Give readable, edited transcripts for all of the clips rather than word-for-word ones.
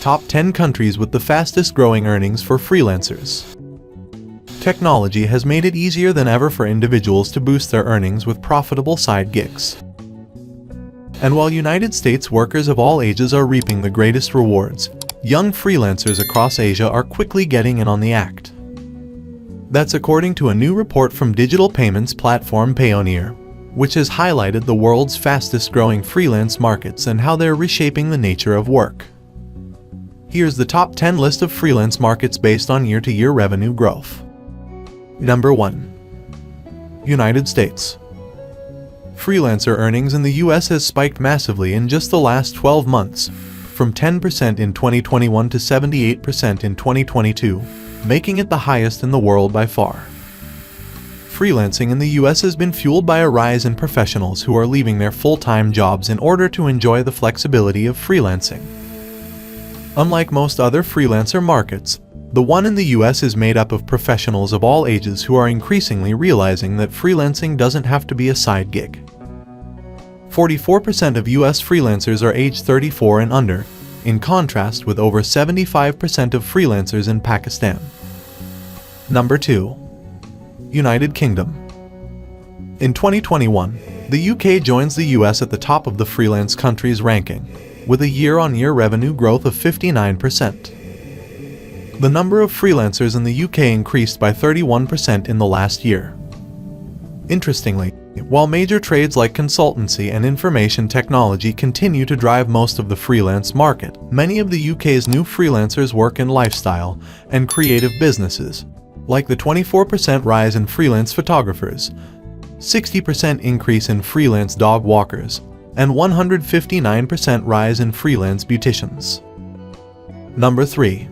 top 10 countries with the fastest growing earnings for freelancers. Technology has made it easier than ever for individuals to boost their earnings with profitable side gigs. And while United States workers of all ages are reaping the greatest rewards, young freelancers across Asia are quickly getting in on the act. That's according to a new report from digital payments platform Payoneer, which has highlighted the world's fastest growing freelance markets and how they're reshaping the nature of work. Here's the top 10 list of freelance markets based on year-to-year revenue growth. Number 1. United States. Freelancer earnings in the US has spiked massively in just the last 12 months, from 10% in 2021 to 78% in 2022, making it the highest in the world by far. Freelancing in the US has been fueled by a rise in professionals who are leaving their full-time jobs in order to enjoy the flexibility of freelancing. Unlike most other freelancer markets, the one in the US is made up of professionals of all ages who are increasingly realizing that freelancing doesn't have to be a side gig. 44% of US freelancers are age 34 and under, in contrast with over 75% of freelancers in Pakistan. Number 2. United Kingdom. In 2021, the UK joins the US at the top of the freelance countries ranking, with a year-on-year revenue growth of 59%. The number of freelancers in the UK increased by 31% in the last year. Interestingly, while major trades like consultancy and information technology continue to drive most of the freelance market, many of the UK's new freelancers work in lifestyle and creative businesses, like the 24% rise in freelance photographers, 60% increase in freelance dog walkers, and 159% rise in freelance beauticians. Number 3.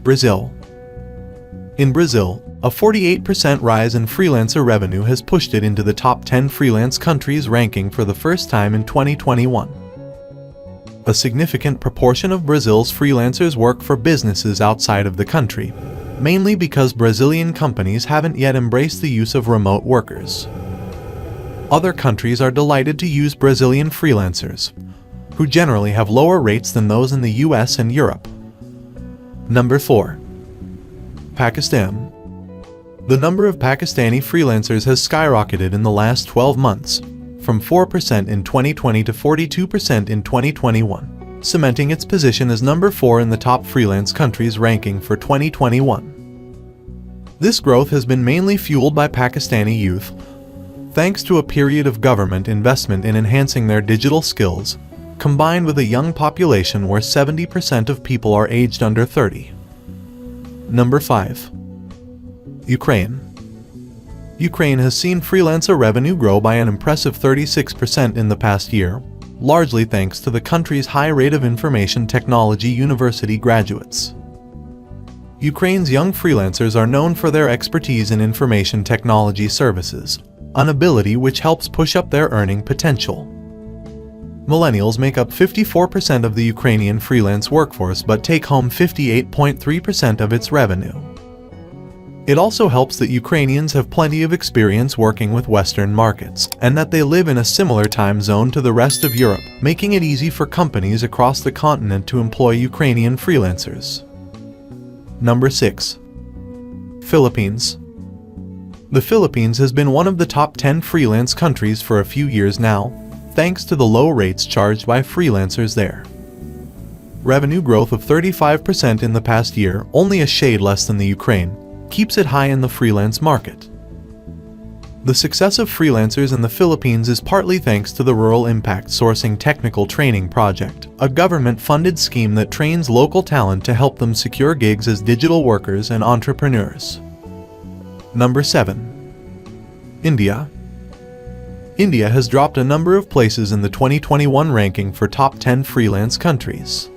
Brazil. In Brazil, a 48% rise in freelancer revenue has pushed it into the top 10 freelance countries ranking for the first time in 2021. A significant proportion of Brazil's freelancers work for businesses outside of the country, mainly because Brazilian companies haven't yet embraced the use of remote workers. Other countries are delighted to use Brazilian freelancers, who generally have lower rates than those in the US and Europe. Number 4. Pakistan. The number of Pakistani freelancers has skyrocketed in the last 12 months, from 4% in 2020 to 42% in 2021, cementing its position as number 4 in the top freelance countries ranking for 2021. This growth has been mainly fueled by Pakistani youth, thanks to a period of government investment in enhancing their digital skills, combined with a young population where 70% of people are aged under 30. Number 5. Ukraine. Ukraine has seen freelancer revenue grow by an impressive 36% in the past year, largely thanks to the country's high rate of information technology university graduates. Ukraine's young freelancers are known for their expertise in information technology services, an ability which helps push up their earning potential. Millennials make up 54% of the Ukrainian freelance workforce but take home 58.3% of its revenue. It also helps that Ukrainians have plenty of experience working with Western markets, and that they live in a similar time zone to the rest of Europe, making it easy for companies across the continent to employ Ukrainian freelancers. Number 6. Philippines. The Philippines has been one of the top 10 freelance countries for a few years now, thanks to the low rates charged by freelancers there. Revenue growth of 35% in the past year, only a shade less than the Ukraine, keeps it high in the freelance market. The success of freelancers in the Philippines is partly thanks to the Rural Impact Sourcing Technical Training Project, a government-funded scheme that trains local talent to help them secure gigs as digital workers and entrepreneurs. Number 7. India. India has dropped a number of places in the 2021 ranking for top 10 freelance countries.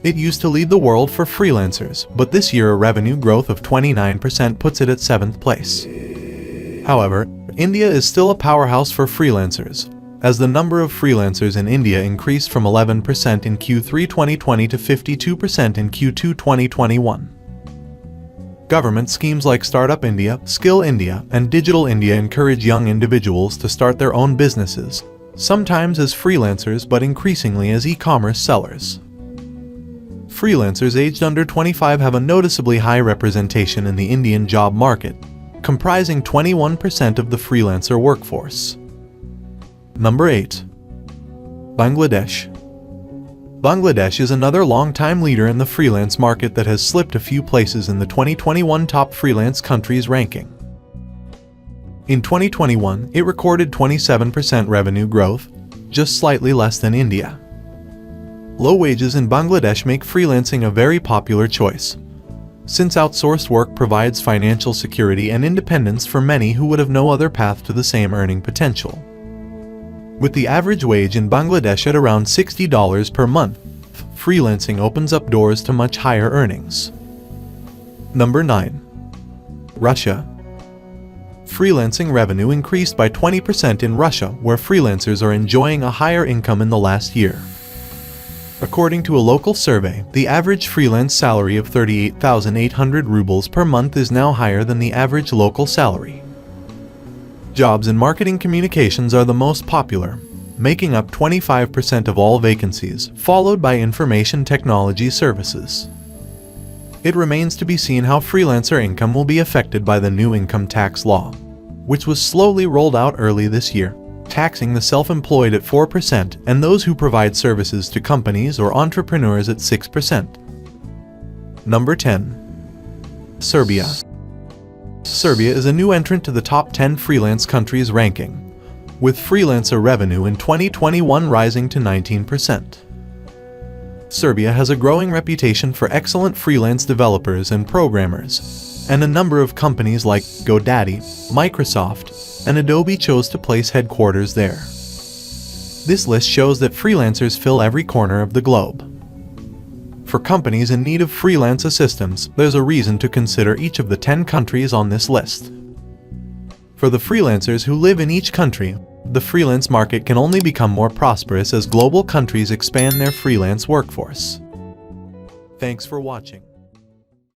It used to lead the world for freelancers, but this year a revenue growth of 29% puts it at 7th place. However, India is still a powerhouse for freelancers, as the number of freelancers in India increased from 11% in Q3 2020 to 52% in Q2 2021. Government schemes like Startup India, Skill India, and Digital India encourage young individuals to start their own businesses, sometimes as freelancers but increasingly as e-commerce sellers. freelancers aged under 25 have a noticeably high representation in the Indian job market, comprising 21% of the freelancer workforce. Number 8. Bangladesh. Bangladesh is another long-time leader in the freelance market that has slipped a few places in the 2021 top freelance countries ranking. In 2021, it recorded 27% revenue growth, just slightly less than India. Low wages in Bangladesh make freelancing a very popular choice, since outsourced work provides financial security and independence for many who would have no other path to the same earning potential. With the average wage in Bangladesh at around $60 per month, freelancing opens up doors to much higher earnings. Number 9. Russia. Freelancing revenue increased by 20% in Russia, where freelancers are enjoying a higher income in the last year. According to a local survey, the average freelance salary of 38,800 rubles per month is now higher than the average local salary. Jobs in marketing communications are the most popular, making up 25% of all vacancies, followed by information technology services. It remains to be seen how freelancer income will be affected by the new income tax law, which was slowly rolled out early this year, taxing the self-employed at 4% and those who provide services to companies or entrepreneurs at 6%. Number 10. Serbia. Serbia is a new entrant to the top 10 freelance countries ranking, with freelancer revenue in 2021 rising to 19%. Serbia has a growing reputation for excellent freelance developers and programmers, and a number of companies like GoDaddy, Microsoft, and Adobe chose to place headquarters there. This list shows that freelancers fill every corner of the globe. For companies in need of freelance assistance, there's a reason to consider each of the 10 countries on this list. For the freelancers who live in each country, the freelance market can only become more prosperous as global countries expand their freelance workforce. Thanks for watching.